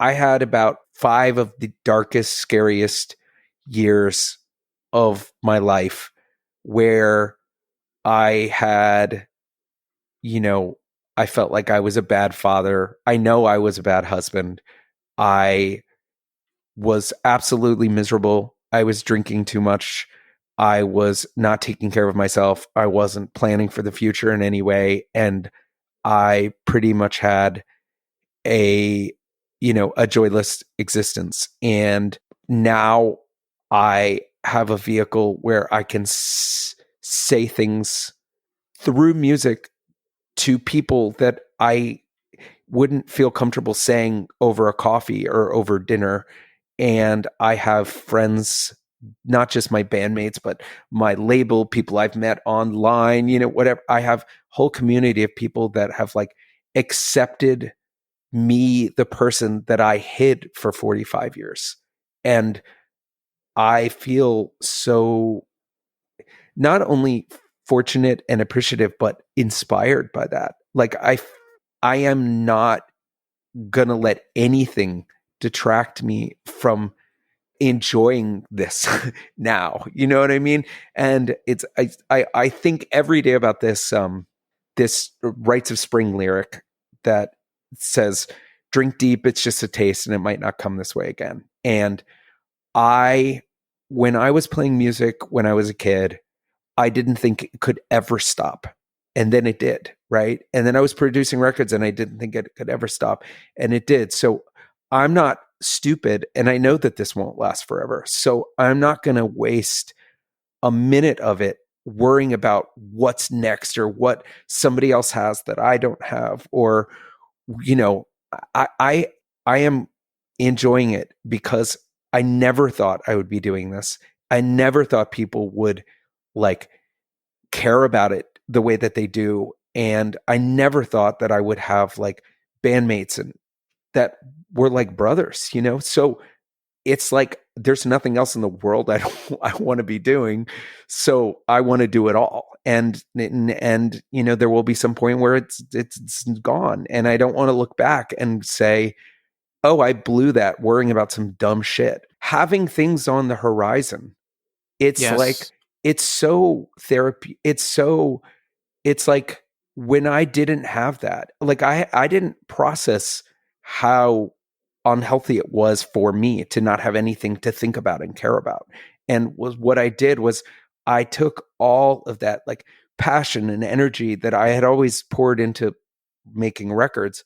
I had about 5 of the darkest, scariest years of my life where I had, you know, I felt like I was a bad father. I know I was a bad husband. I was absolutely miserable. I was drinking too much. I was not taking care of myself. I wasn't planning for the future in any way. And I pretty much had a, a joyless existence. And now I have a vehicle where I can say things through music to people that I wouldn't feel comfortable saying over a coffee or over dinner. And I have friends, not just my bandmates, but my label, people I've met online, whatever. I have whole community of people that have like accepted me, the person that I hid for 45 years. And I feel so not only fortunate and appreciative, but inspired by that. Like I am not gonna let anything detract me from enjoying this now. You know what I mean? And it's I think every day about this Rites of Spring lyric that says, drink deep, it's just a taste and it might not come this way again. And when I was playing music when I was a kid, I didn't think it could ever stop. And then it did, right? And then I was producing records and I didn't think it could ever stop. And it did. So I'm not stupid. And I know that this won't last forever. So I'm not going to waste a minute of it worrying about what's next or what somebody else has that I don't have. Or, I am enjoying it because I never thought I would be doing this. I never thought people would like care about it the way that they do. And I never thought that I would have like bandmates and that were like brothers, So it's like there's nothing else in the world I want to be doing. So I want to do it all. And there will be some point where it's gone. And I don't want to look back and say, oh, I blew that worrying about some dumb shit. Having things on the horizon. It's like, it's so therapy. It's like when I didn't have that, like I didn't process how unhealthy it was for me to not have anything to think about and care about. And what I did was I took all of that like passion and energy that I had always poured into making records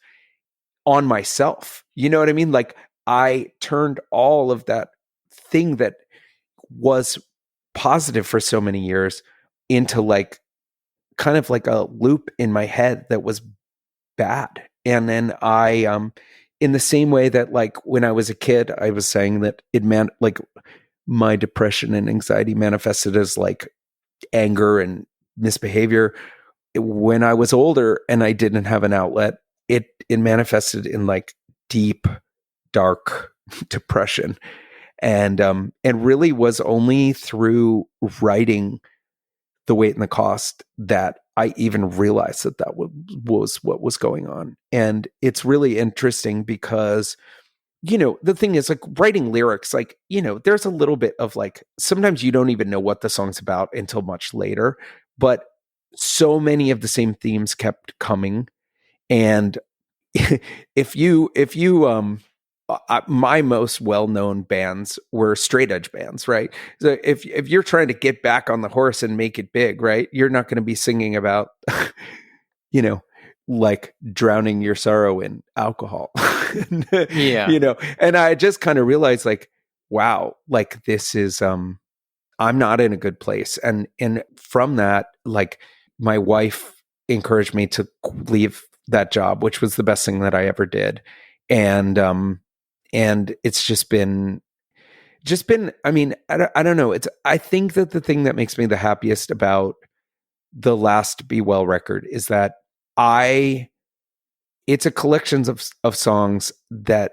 on myself. You know what I mean? Like I turned all of that thing that was positive for so many years into like kind of like a loop in my head that was bad. And then in the same way that like when I was a kid, I was saying that it meant like my depression and anxiety manifested as like anger and misbehavior. When I was older and I didn't have an outlet, it manifested in like deep, dark depression. And really was only through writing The Weight and the Cost that I even realized that was what was going on. And it's really interesting because, the thing is like writing lyrics, like, there's a little bit of like, sometimes you don't even know what the song's about until much later, but so many of the same themes kept coming. And if you my most well-known bands were straight edge bands, right? So if you're trying to get back on the horse and make it big, right, you're not going to be singing about, like drowning your sorrow in alcohol. Yeah. And I just kind of realized like, wow, like this is, I'm not in a good place. And from that, like my wife encouraged me to leave that job, which was the best thing that I ever did. And it's just been, I mean, I don't know. I think that the thing that makes me the happiest about the last Be Well record is that it's a collection of songs that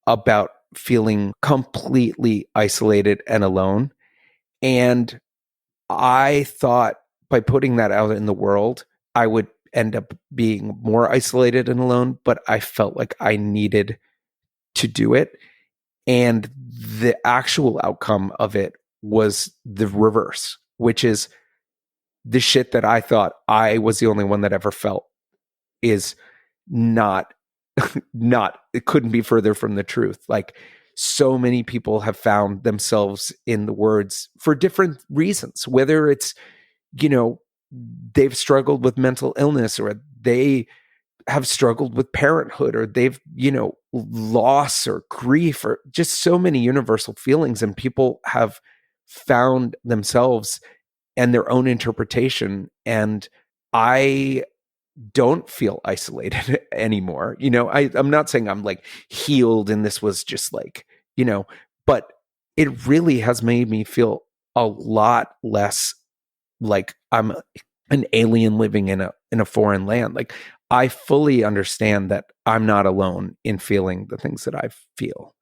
about feeling completely isolated and alone. And I thought by putting that out in the world, I would end up being more isolated and alone, but I felt like I needed to do it. And the actual outcome of it was the reverse, which is the shit that I thought I was the only one that ever felt is not, it couldn't be further from the truth. Like, so many people have found themselves in the words for different reasons, whether it's, they've struggled with mental illness, or they have struggled with parenthood, or they've, loss or grief, or just so many universal feelings. And people have found themselves and their own interpretation. And I don't feel isolated anymore. I'm not saying I'm like healed and this was just like, but it really has made me feel a lot less like I'm an alien living in a foreign land. Like, I fully understand that I'm not alone in feeling the things that I feel.